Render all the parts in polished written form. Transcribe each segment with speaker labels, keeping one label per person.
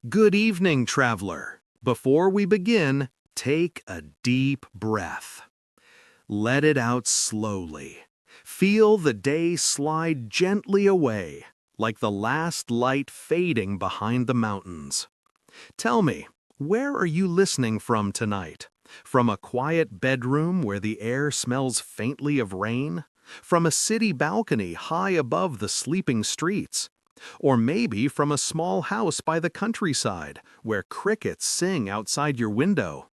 Speaker 1: Good evening, traveler. Before we begin, take a deep breath. Let it out slowly. Feel the day slide gently away, like the last light fading behind the mountains. Tell me, where are you listening from tonight? From a quiet bedroom where the air smells faintly of rain? From a city balcony high above the sleeping streets? Or maybe from a small house by the countryside where crickets sing outside your window?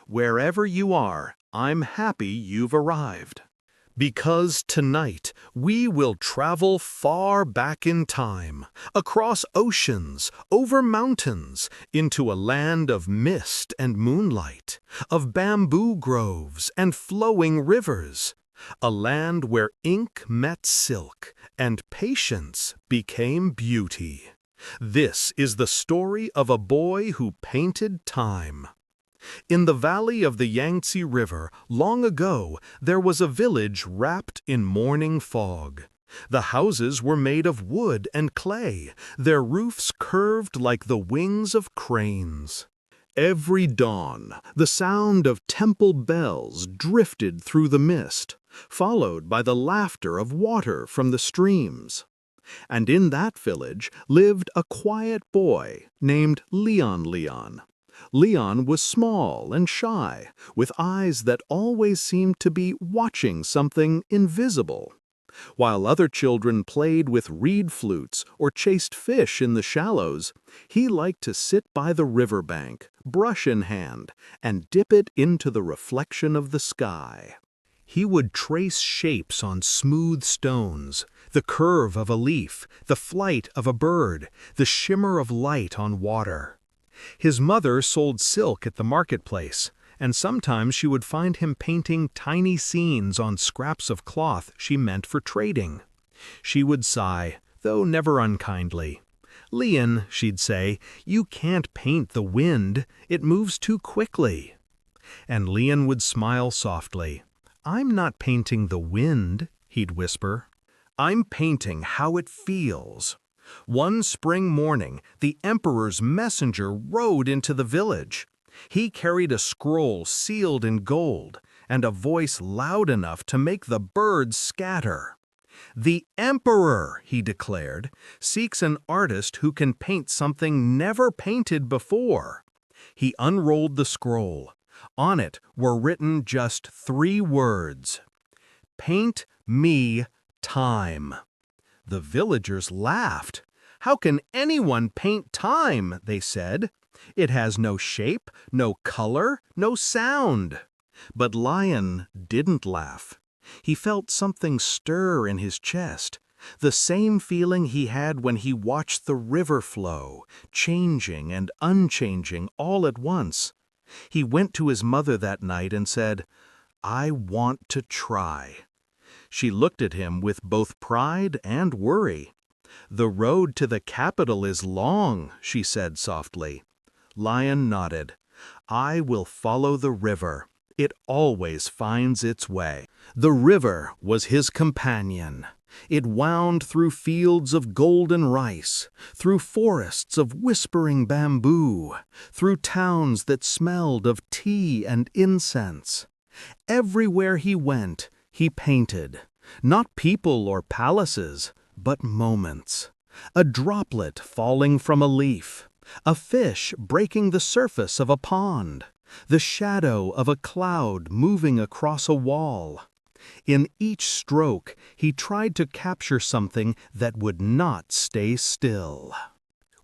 Speaker 1: Wherever you are, I'm happy you've arrived. Because tonight we will travel far back in time, across oceans, over mountains, into a land of mist and moonlight, of bamboo groves and flowing rivers, a land where ink met silk and patience became beauty. This is the story of a boy who painted time. In the valley of the Yangtze River, long ago, there was a village wrapped in morning fog. The houses were made of wood and clay, their roofs curved like the wings of cranes. Every dawn, the sound of temple bells drifted through the mist, followed by the laughter of water from the streams. And in that village lived a quiet boy named Leon. Leon was small and shy, with eyes that always seemed to be watching something invisible. While other children played with reed flutes or chased fish in the shallows, he liked to sit by the riverbank, brush in hand, and dip it into the reflection of the sky. He would trace shapes on smooth stones, the curve of a leaf, the flight of a bird, the shimmer of light on water. His mother sold silk at the marketplace, and sometimes she would find him painting tiny scenes on scraps of cloth she meant for trading. She would sigh, though never unkindly. "Leon," she'd say, "you can't paint the wind. It moves too quickly." And Leon would smile softly. "I'm not painting the wind," he'd whisper. "I'm painting how it feels." One spring morning, the emperor's messenger rode into the village. He carried a scroll sealed in gold, and a voice loud enough to make the birds scatter. "The emperor," he declared, "seeks an artist who can paint something never painted before." He unrolled the scroll. On it were written just 3 words: "Paint me time." The villagers laughed. "How can anyone paint time?" they said. "It has no shape, no color, no sound." But Lion didn't laugh. He felt something stir in his chest, the same feeling he had when he watched the river flow, changing and unchanging all at once. He went to his mother that night and said, "I want to try." She looked at him with both pride and worry. "The road to the capital is long," she said softly. Lion nodded. "I will follow the river. It always finds its way." The river was his companion. It wound through fields of golden rice, through forests of whispering bamboo, through towns that smelled of tea and incense. Everywhere he went, he painted, not people or palaces, but moments. A droplet falling from a leaf, a fish breaking the surface of a pond, the shadow of a cloud moving across a wall. In each stroke, he tried to capture something that would not stay still.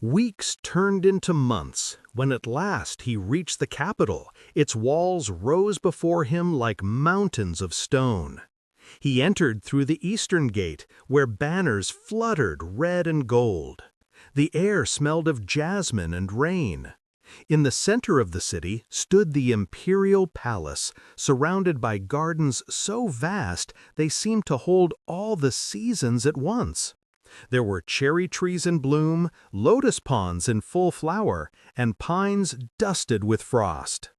Speaker 1: Weeks turned into months when at last he reached the capital. Its walls rose before him like mountains of stone. He entered through the eastern gate, where banners fluttered red and gold. The air smelled of jasmine and rain. In the center of the city stood the imperial palace, surrounded by gardens so vast they seemed to hold all the seasons at once. There were cherry trees in bloom, lotus ponds in full flower, and pines dusted with frost.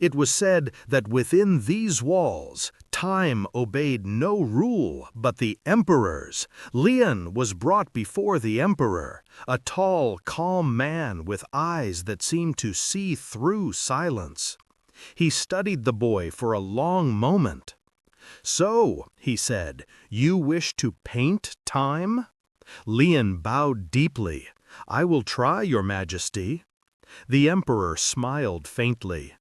Speaker 1: It was said that within these walls, Time obeyed no rule but the emperor's. Lian was brought before the emperor, a tall, calm man with eyes that seemed to see through silence. He studied the boy for a long moment. "So," he said, "you wish to paint time?" Lian bowed deeply. "I will try, your majesty." The emperor smiled faintly.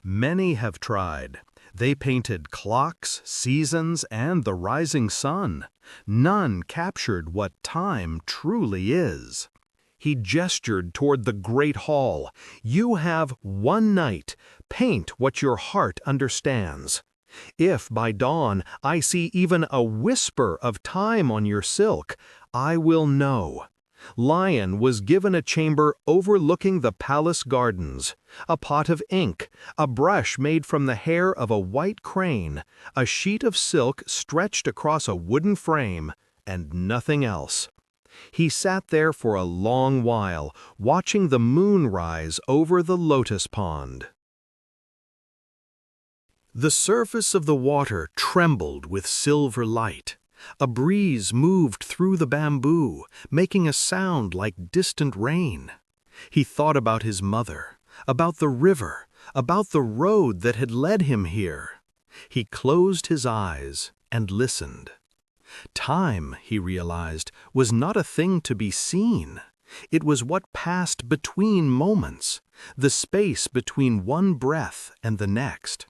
Speaker 1: "Many have tried. They painted clocks, seasons, and the rising sun. None captured what time truly is." He gestured toward the great hall. "You have 1 night. Paint what your heart understands. If by dawn I see even a whisper of time on your silk, I will know." Lion was given a chamber overlooking the palace gardens, a pot of ink, a brush made from the hair of a white crane, a sheet of silk stretched across a wooden frame, and nothing else. He sat there for a long while, watching the moon rise over the lotus pond. The surface of the water trembled with silver light. A breeze moved through the bamboo, making a sound like distant rain. He thought about his mother, about the river, about the road that had led him here. He closed his eyes and listened. Time, he realized, was not a thing to be seen. It was what passed between moments, the space between one breath and the next,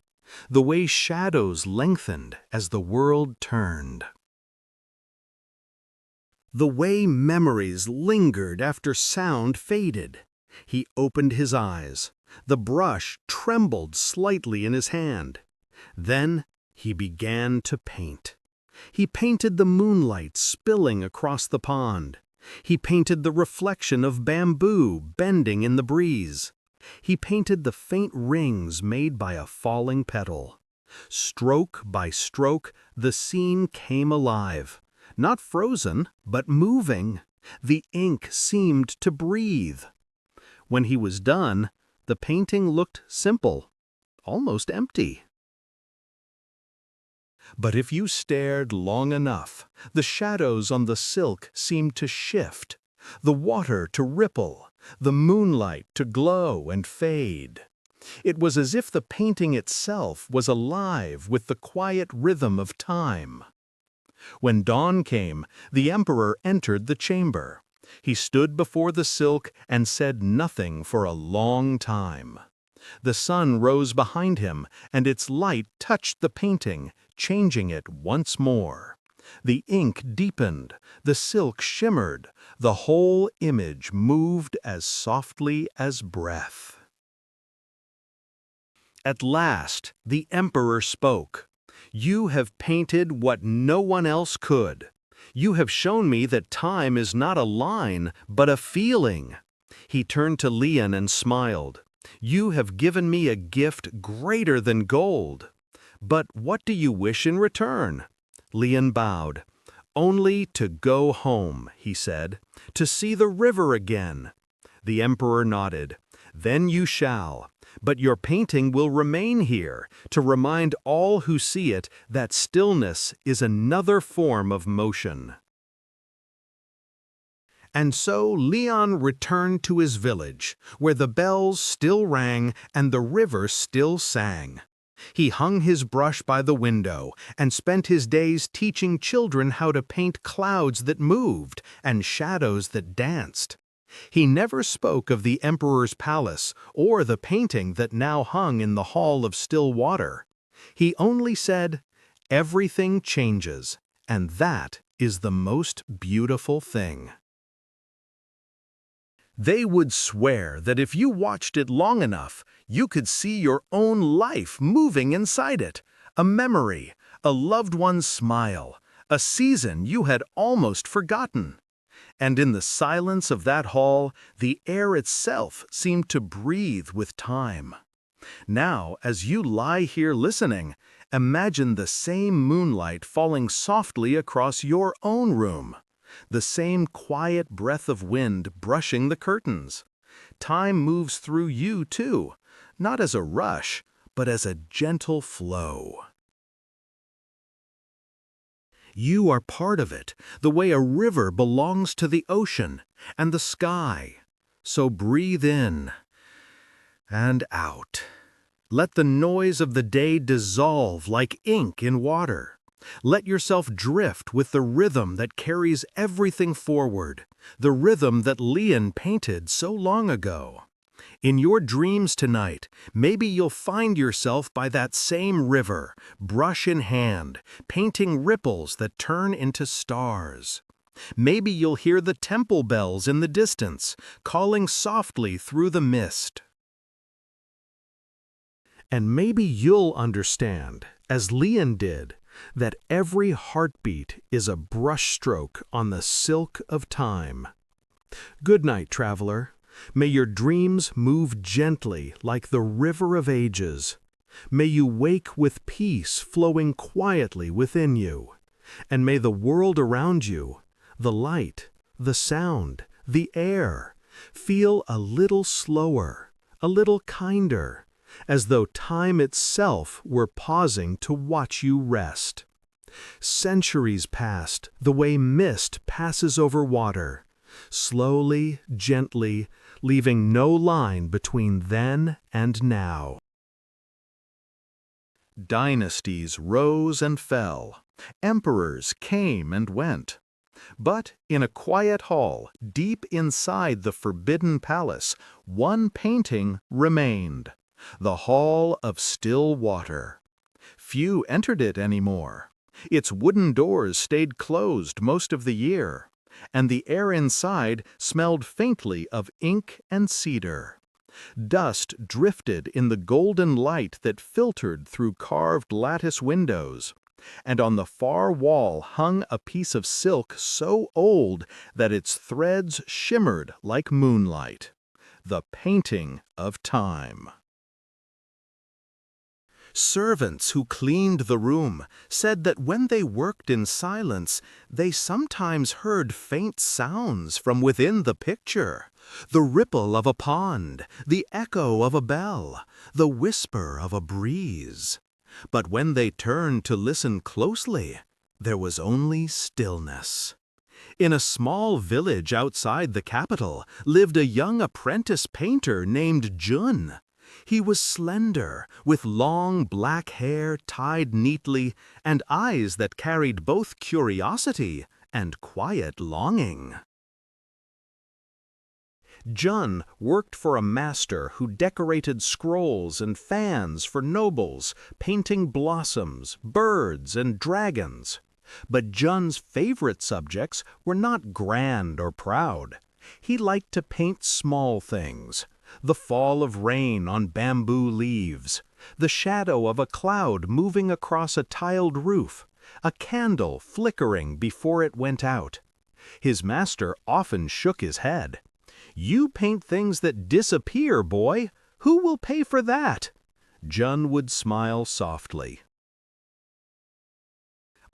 Speaker 1: the way shadows lengthened as the world turned. The way memories lingered after sound faded. He opened his eyes. The brush trembled slightly in his hand. Then he began to paint. He painted the moonlight spilling across the pond. He painted the reflection of bamboo bending in the breeze. He painted the faint rings made by a falling petal. Stroke by stroke, the scene came alive. Not frozen, but moving. The ink seemed to breathe. When he was done, the painting looked simple, almost empty. But if you stared long enough, the shadows on the silk seemed to shift, the water to ripple, the moonlight to glow and fade. It was as if the painting itself was alive with the quiet rhythm of time. When dawn came, the emperor entered the chamber. He stood before the silk and said nothing for a long time. The sun rose behind him, and its light touched the painting, changing it once more. The ink deepened, the silk shimmered, the whole image moved as softly as breath. At last, the emperor spoke. "You have painted what no one else could. You have shown me that time is not a line, but a feeling." He turned to Lian and smiled. "You have given me a gift greater than gold. But what do you wish in return?" Lian bowed. "Only to go home," he said, "to see the river again." The emperor nodded. "Then you shall. But your painting will remain here to remind all who see it that stillness is another form of motion." And so Lian returned to his village, where the bells still rang and the river still sang. He hung his brush by the window and spent his days teaching children how to paint clouds that moved and shadows that danced. He never spoke of the emperor's palace or the painting that now hung in the hall of still water. He only said, "Everything changes, and that is the most beautiful thing." They would swear that if you watched it long enough, you could see your own life moving inside it, a memory, a loved one's smile, a season you had almost forgotten. And in the silence of that hall, the air itself seemed to breathe with time. Now, as you lie here listening, imagine the same moonlight falling softly across your own room, the same quiet breath of wind brushing the curtains. Time moves through you too, not as a rush, but as a gentle flow. You are part of it, the way a river belongs to the ocean and the sky. So breathe in and out. Let the noise of the day dissolve like ink in water. Let yourself drift with the rhythm that carries everything forward, the rhythm that Leon painted so long ago. In your dreams tonight, maybe you'll find yourself by that same river, brush in hand, painting ripples that turn into stars. Maybe you'll hear the temple bells in the distance, calling softly through the mist. And maybe you'll understand, as Leon did, that every heartbeat is a brushstroke on the silk of time. Good night, traveler. May your dreams move gently like the river of ages. May you wake with peace flowing quietly within you. And may the world around you, the light, the sound, the air, feel a little slower, a little kinder, as though time itself were pausing to watch you rest. Centuries passed the way mist passes over water, slowly, gently, leaving no line between then and now. Dynasties rose and fell. Emperors came and went. But in a quiet hall, deep inside the forbidden palace, one painting remained. The Hall of Still Water. Few entered it anymore. Its wooden doors stayed closed most of the year, and the air inside smelled faintly of ink and cedar. Dust drifted in the golden light that filtered through carved lattice windows, and on the far wall hung a piece of silk so old that its threads shimmered like moonlight. The painting of time. Servants who cleaned the room said that when they worked in silence, they sometimes heard faint sounds from within the picture. The ripple of a pond, the echo of a bell, the whisper of a breeze. But when they turned to listen closely, there was only stillness. In a small village outside the capital lived a young apprentice painter named Jun. He was slender, with long black hair tied neatly and eyes that carried both curiosity and quiet longing. Jun worked for a master who decorated scrolls and fans for nobles, painting blossoms, birds, and dragons. But Jun's favorite subjects were not grand or proud. He liked to paint small things. The fall of rain on bamboo leaves, the shadow of a cloud moving across a tiled roof, a candle flickering before it went out. His master often shook his head. "You paint things that disappear, boy. Who will pay for that?" Jun would smile softly.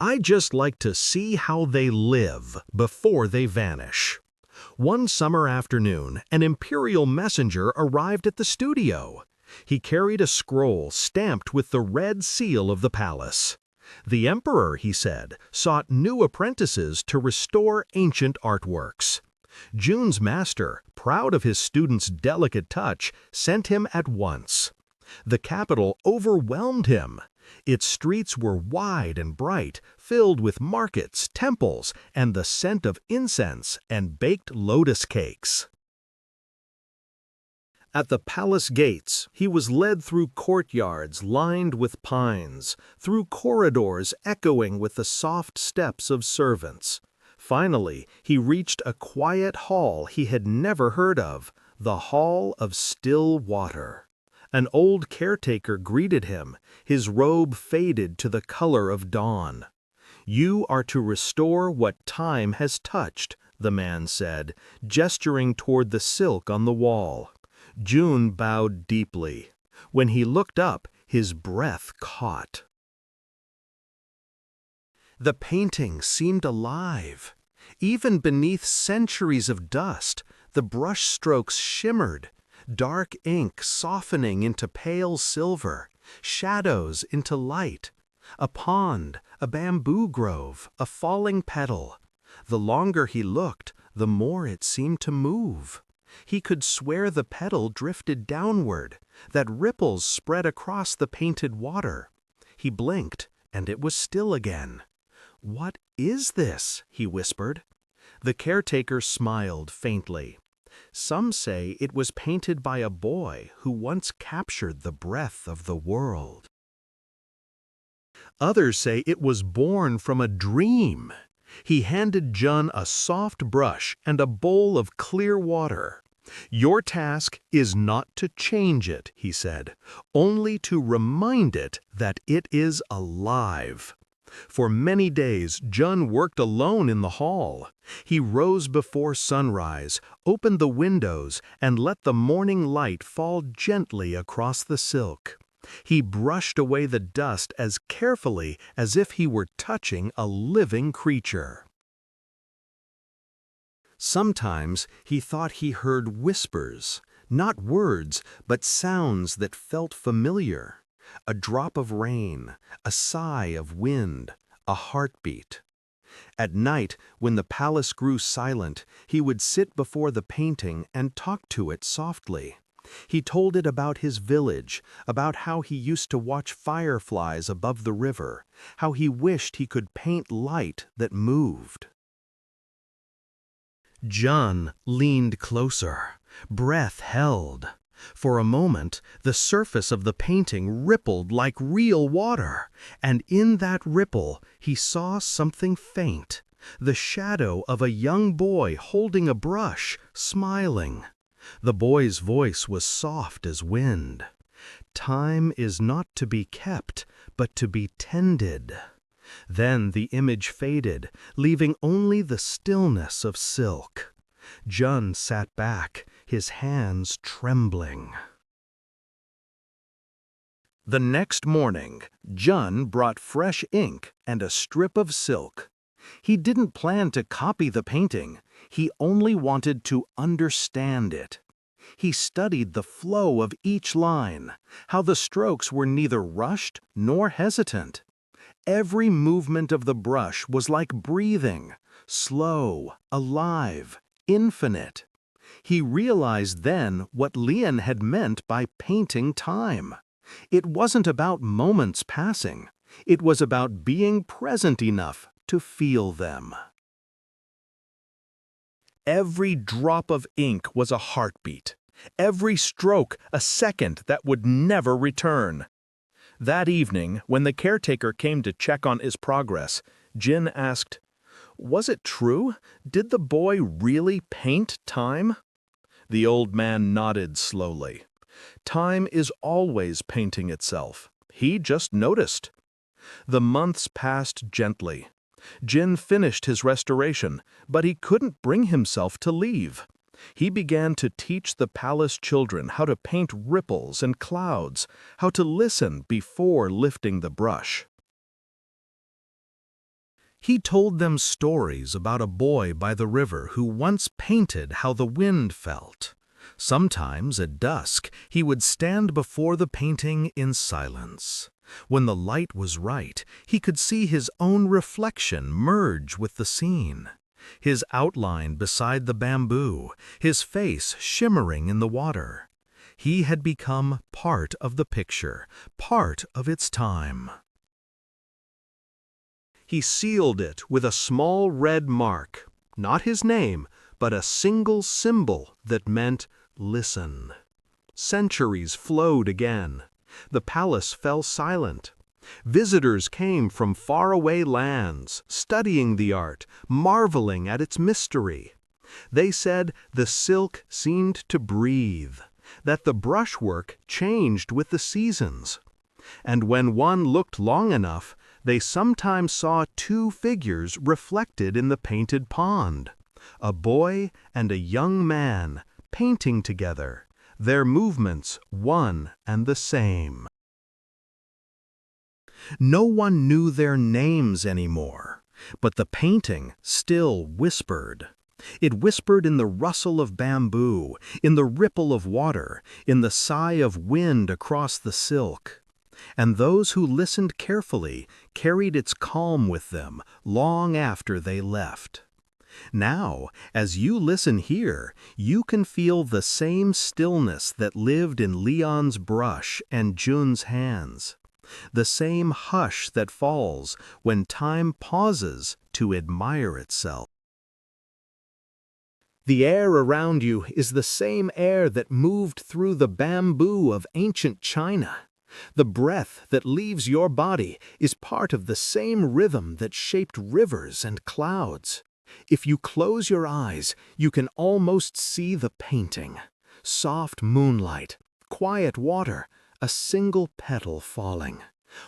Speaker 1: "I just like to see how they live before they vanish." One summer afternoon, an imperial messenger arrived at the studio. He carried a scroll stamped with the red seal of the palace. The emperor, he said, sought new apprentices to restore ancient artworks. Jun's master, proud of his student's delicate touch, sent him at once. The capital overwhelmed him. Its streets were wide and bright, filled with markets, temples, and the scent of incense and baked lotus cakes. At the palace gates, he was led through courtyards lined with pines, through corridors echoing with the soft steps of servants. Finally, he reached a quiet hall he had never heard of, the Hall of Still Water. An old caretaker greeted him, his robe faded to the color of dawn. "You are to restore what time has touched," the man said, gesturing toward the silk on the wall. Jun bowed deeply. When he looked up, his breath caught. The painting seemed alive. Even beneath centuries of dust, the brushstrokes shimmered, dark ink softening into pale silver, shadows into light. A pond, a bamboo grove, a falling petal. The longer he looked, the more it seemed to move. He could swear the petal drifted downward, that ripples spread across the painted water. He blinked, and it was still again. "What is this?" he whispered. The caretaker smiled faintly. "Some say it was painted by a boy who once captured the breath of the world. Others say it was born from a dream." He handed Jun a soft brush and a bowl of clear water. "Your task is not to change it," he said, "only to remind it that it is alive." For many days, Jun worked alone in the hall. He rose before sunrise, opened the windows, and let the morning light fall gently across the silk. He brushed away the dust as carefully as if he were touching a living creature. Sometimes he thought he heard whispers, not words, but sounds that felt familiar. A drop of rain, a sigh of wind, a heartbeat. At night, when the palace grew silent, he would sit before the painting and talk to it softly. He told it about his village, about how he used to watch fireflies above the river, how he wished he could paint light that moved. Jun leaned closer, breath held. For a moment, the surface of the painting rippled like real water, and in that ripple he saw something faint, the shadow of a young boy holding a brush, smiling. The boy's voice was soft as wind. "Time is not to be kept, but to be tended." Then the image faded, leaving only the stillness of silk. Jun sat back, his hands trembling. The next morning, Jun brought fresh ink and a strip of silk. He didn't plan to copy the painting, he only wanted to understand it. He studied the flow of each line, how the strokes were neither rushed nor hesitant. Every movement of the brush was like breathing, slow, alive, infinite. He realized then what Lian had meant by painting time. It wasn't about moments passing. It was about being present enough to feel them. Every drop of ink was a heartbeat. Every stroke a second that would never return. That evening, when the caretaker came to check on his progress, Jin asked, "Was it true? Did the boy really paint time?" The old man nodded slowly. "Time is always painting itself. He just noticed." The months passed gently. Jin finished his restoration, but he couldn't bring himself to leave. He began to teach the palace children how to paint ripples and clouds, how to listen before lifting the brush. He told them stories about a boy by the river who once painted how the wind felt. Sometimes at dusk, he would stand before the painting in silence. When the light was right, he could see his own reflection merge with the scene. His outline beside the bamboo, his face shimmering in the water. He had become part of the picture, part of its time. He sealed it with a small red mark, not his name, but a single symbol that meant listen. Centuries flowed again. The palace fell silent. Visitors came from faraway lands, studying the art, marveling at its mystery. They said the silk seemed to breathe, that the brushwork changed with the seasons. And when one looked long enough, they sometimes saw two figures reflected in the painted pond, a boy and a young man, painting together, their movements one and the same. No one knew their names anymore, but the painting still whispered. It whispered in the rustle of bamboo, in the ripple of water, in the sigh of wind across the silk. and those who listened carefully carried its calm with them long after they left. Now, as you listen here, you can feel the same stillness that lived in Leon's brush and Jun's hands, the same hush that falls when time pauses to admire itself. The air around you is the same air that moved through the bamboo of ancient China. The breath that leaves your body is part of the same rhythm that shaped rivers and clouds. If you close your eyes, you can almost see the painting. Soft moonlight, quiet water, a single petal falling.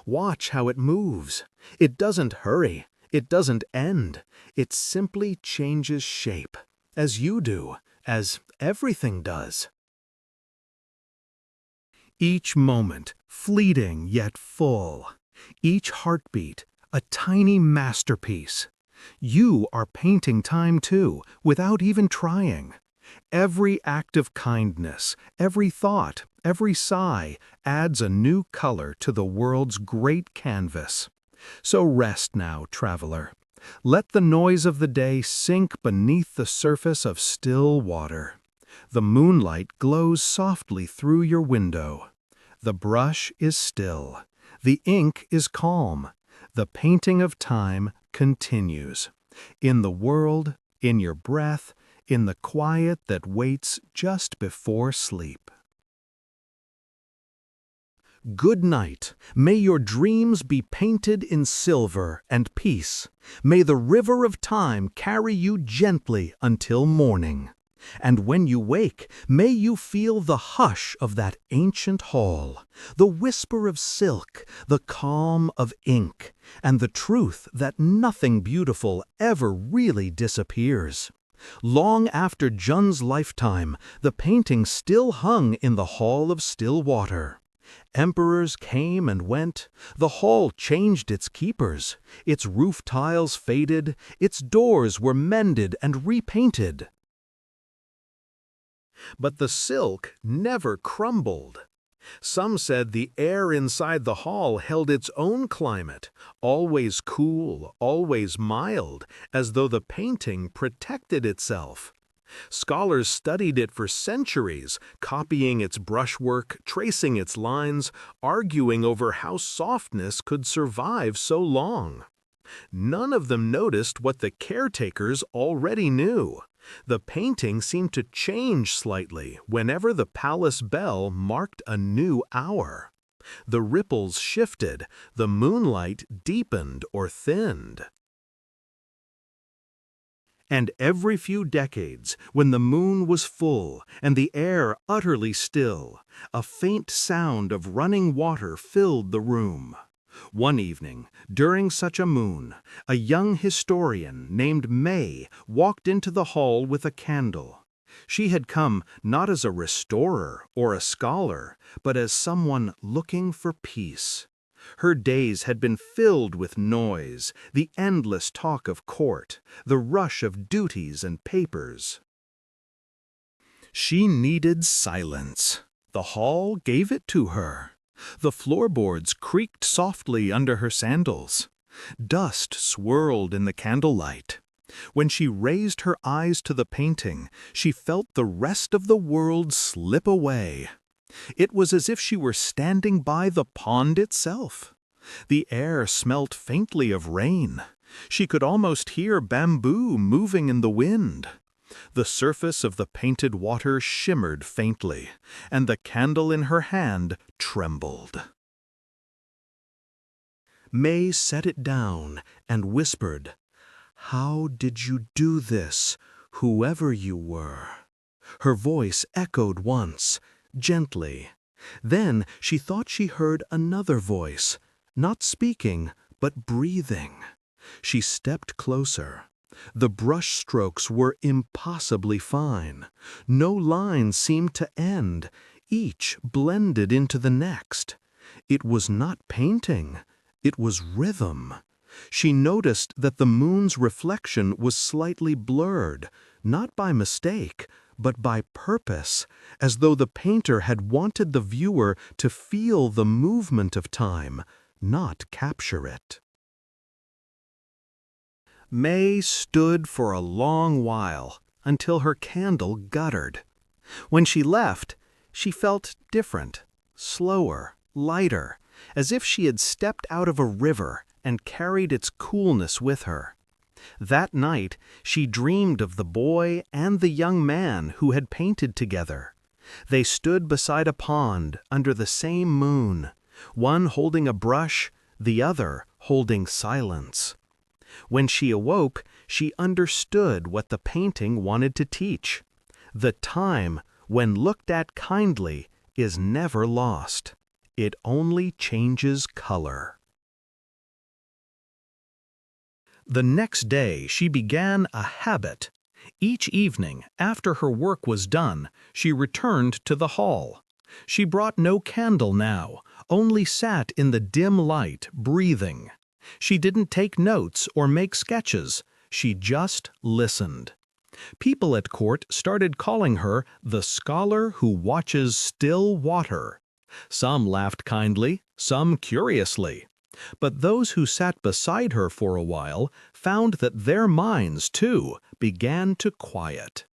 Speaker 1: Watch how it moves. It doesn't hurry. It doesn't end. It simply changes shape, as you do, as everything does. Each moment, fleeting yet full. Each heartbeat, a tiny masterpiece. You are painting time too, without even trying. Every act of kindness, every thought, every sigh adds a new color to the world's great canvas. So rest now, traveler. Let the noise of the day sink beneath the surface of still water. The moonlight glows softly through your window. The brush is still. The ink is calm. The painting of time continues. In the world, in your breath, in the quiet that waits just before sleep. Good night. May your dreams be painted in silver and peace. May the river of time carry you gently until morning. And when you wake, may you feel the hush of that ancient hall, the whisper of silk, the calm of ink, and the truth that nothing beautiful ever really disappears. Long after Jun's lifetime, the painting still hung in the Hall of Still Water. Emperors came and went, the hall changed its keepers, its roof tiles faded, its doors were mended and repainted. But the silk never crumbled. Some said the air inside the hall held its own climate, always cool, always mild, as though the painting protected itself. Scholars studied it for centuries, copying its brushwork, tracing its lines, arguing over how softness could survive so long. None of them noticed what the caretakers already knew. The painting seemed to change slightly whenever the palace bell marked a new hour. The ripples shifted, the moonlight deepened or thinned. And every few decades, when the moon was full and the air utterly still, a faint sound of running water filled the room. One evening, during such a moon, a young historian named May walked into the hall with a candle. She had come not as a restorer or a scholar, but as someone looking for peace. Her days had been filled with noise, the endless talk of court, the rush of duties and papers. She needed silence. The hall gave it to her. The floorboards creaked softly under her sandals. Dust swirled in the candlelight. When she raised her eyes to the painting, she felt the rest of the world slip away. It was as if she were standing by the pond itself. The air smelt faintly of rain. She could almost hear bamboo moving in the wind. The surface of the painted water shimmered faintly, and the candle in her hand trembled. May set it down and whispered, "How did you do this, whoever you were?" Her voice echoed once, gently. Then she thought she heard another voice, not speaking, but breathing. She stepped closer. The brush strokes were impossibly fine. No line seemed to end. Each blended into the next. It was not painting. It was rhythm. She noticed that the moon's reflection was slightly blurred, not by mistake, but by purpose, as though the painter had wanted the viewer to feel the movement of time, not capture it. May stood for a long while, until her candle guttered. When she left, she felt different, slower, lighter, as if she had stepped out of a river and carried its coolness with her. That night, she dreamed of the boy and the young man who had painted together. They stood beside a pond under the same moon, one holding a brush, the other holding silence. When she awoke, she understood what the painting wanted to teach. The time, when looked at kindly, is never lost. It only changes color. The next day she began a habit. Each evening, after her work was done, she returned to the hall. She brought no candle now, only sat in the dim light, breathing. She didn't take notes or make sketches, she just listened. People at court started calling her the scholar who watches still water. Some laughed kindly, some curiously. But those who sat beside her for a while found that their minds, too, began to quiet.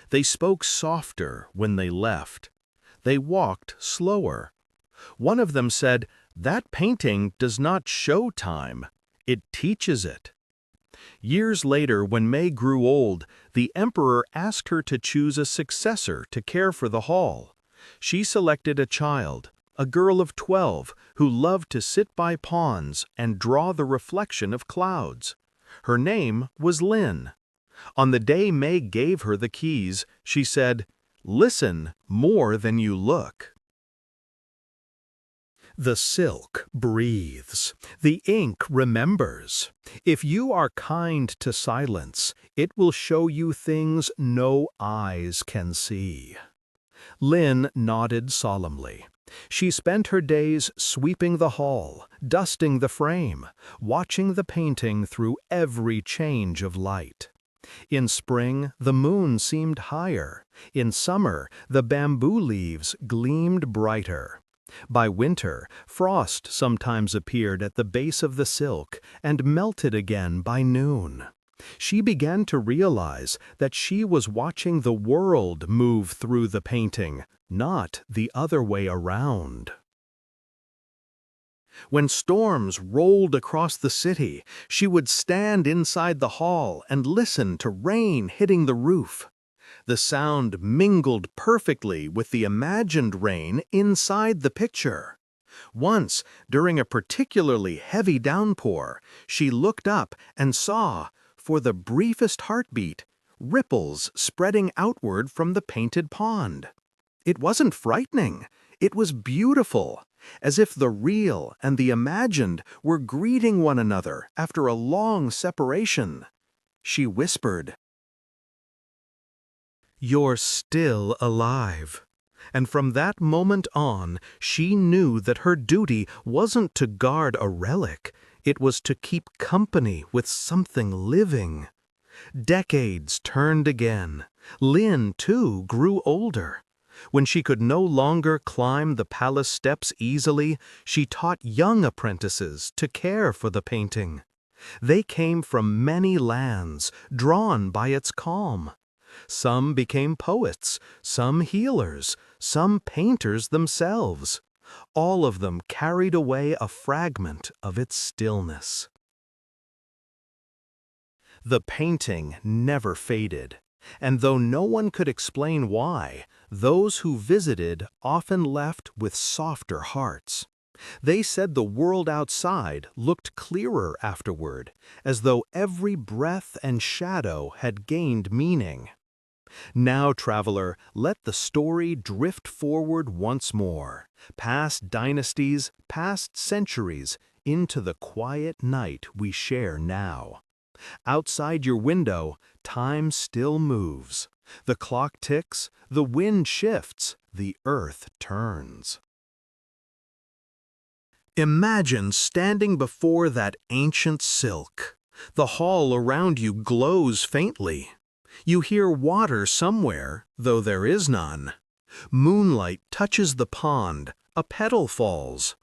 Speaker 1: They spoke softer when they left. They walked slower. One of them said, "That painting does not show time, it teaches it." Years later, when May grew old, the emperor asked her to choose a successor to care for the hall. She selected a child, a girl of 12, who loved to sit by ponds and draw the reflection of clouds. Her name was Lynn. On the day May gave her the keys, she said, "Listen more than you look." The silk breathes. The ink remembers. If you are kind to silence, it will show you things no eyes can see. Lynn nodded solemnly. She spent her days sweeping the hall, dusting the frame, watching the painting through every change of light. In spring, the moon seemed higher. In summer, the bamboo leaves gleamed brighter. By winter, frost sometimes appeared at the base of the silk and melted again by noon. She began to realize that she was watching the world move through the painting, not the other way around. When storms rolled across the city, she would stand inside the hall and listen to rain hitting the roof. The sound mingled perfectly with the imagined rain inside the picture. Once, during a particularly heavy downpour, she looked up and saw, for the briefest heartbeat, ripples spreading outward from the painted pond. It wasn't frightening, it was beautiful, as if the real and the imagined were greeting one another after a long separation. She whispered, "You're still alive." And from that moment on, she knew that her duty wasn't to guard a relic, it was to keep company with something living. Decades turned again. Lynn, too, grew older. When she could no longer climb the palace steps easily, she taught young apprentices to care for the painting. They came from many lands, drawn by its calm. Some became poets, some healers, some painters themselves. All of them carried away a fragment of its stillness. The painting never faded, and though no one could explain why, those who visited often left with softer hearts. They said the world outside looked clearer afterward, as though every breath and shadow had gained meaning. Now, traveler, let the story drift forward once more, past dynasties, past centuries, into the quiet night we share now. Outside your window, time still moves. The clock ticks, the wind shifts, the earth turns. Imagine standing before that ancient silk. The hall around you glows faintly. You hear water somewhere, though there is none. Moonlight touches the pond, a petal falls.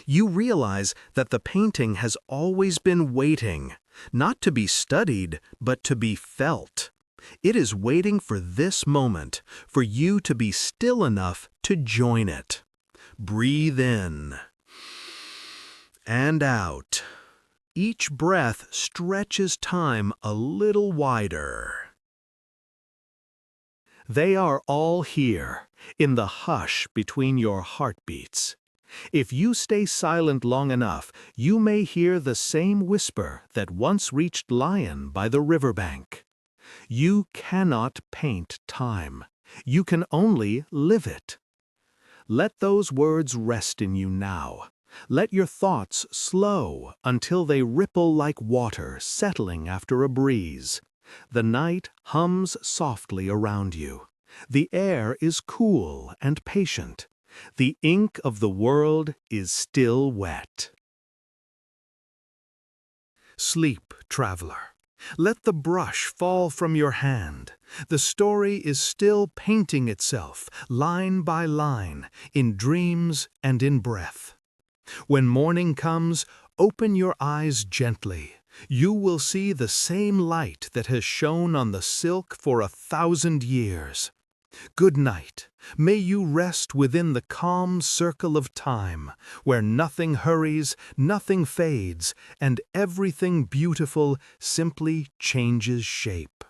Speaker 1: You realize that the painting has always been waiting, not to be studied, but to be felt. It is waiting for this moment, for you to be still enough to join it. Breathe in and out. Each breath stretches time a little wider. They are all here, in the hush between your heartbeats. If you stay silent long enough, you may hear the same whisper that once reached Lion by the riverbank. You cannot paint time. You can only live it. Let those words rest in you now. Let your thoughts slow until they ripple like water settling after a breeze. The night hums softly around you. The air is cool and patient. The ink of the world is still wet. Sleep, traveler. Let the brush fall from your hand. The story is still painting itself, line by line, in dreams and in breath. When morning comes, open your eyes gently. You will see the same light that has shone on the silk for 1,000 years. Good night. May you rest within the calm circle of time, where nothing hurries, nothing fades, and everything beautiful simply changes shape.